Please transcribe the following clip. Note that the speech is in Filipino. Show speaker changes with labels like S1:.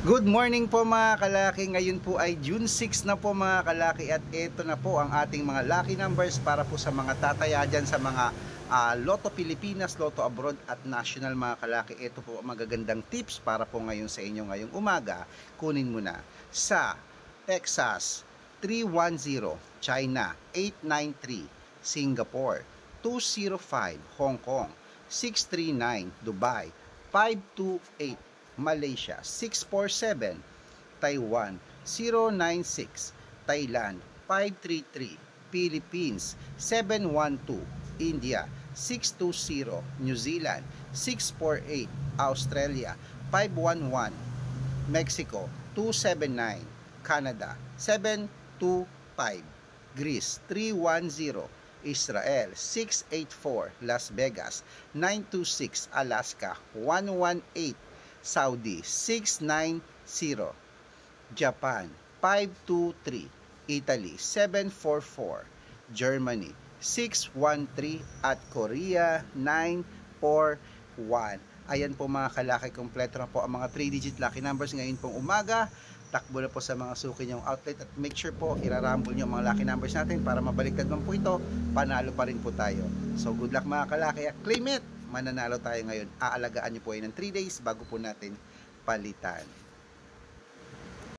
S1: Good morning po mga kalaki. Ngayon po ay June 6 na po mga kalaki at ito na po ang ating mga lucky numbers para po sa mga tataya dyan sa mga Lotto Pilipinas, Lotto Abroad at National mga kalaki. Ito po magagandang tips para po ngayon sa inyo ngayong umaga. Kunin mo na sa Texas 310, China 893, Singapore 205, Hong Kong 639, Dubai 528, Malaysia 647, Taiwan 096, Thailand 533, Philippines 712, India 620, New Zealand 648, Australia 511, Mexico 279, Canada 725, Greece 310, Israel 684, Las Vegas 926, Alaska 118, Saudi 690, Japan 523, Italy 744, Germany 613 at Korea 941. Ayan po mga kalaki, kompleto na po ang mga 3-digit lucky numbers ngayon pong umaga. Takbo na po sa mga suki niyong outlet at make sure po irarambol niyo mga lucky numbers natin para mabaliktad man po ito, panalo pa rin po tayo. So good luck mga kalaki, claim it! Mananalo tayo ngayon. Aalagaan nyo po yan ng 3 days bago po natin palitan.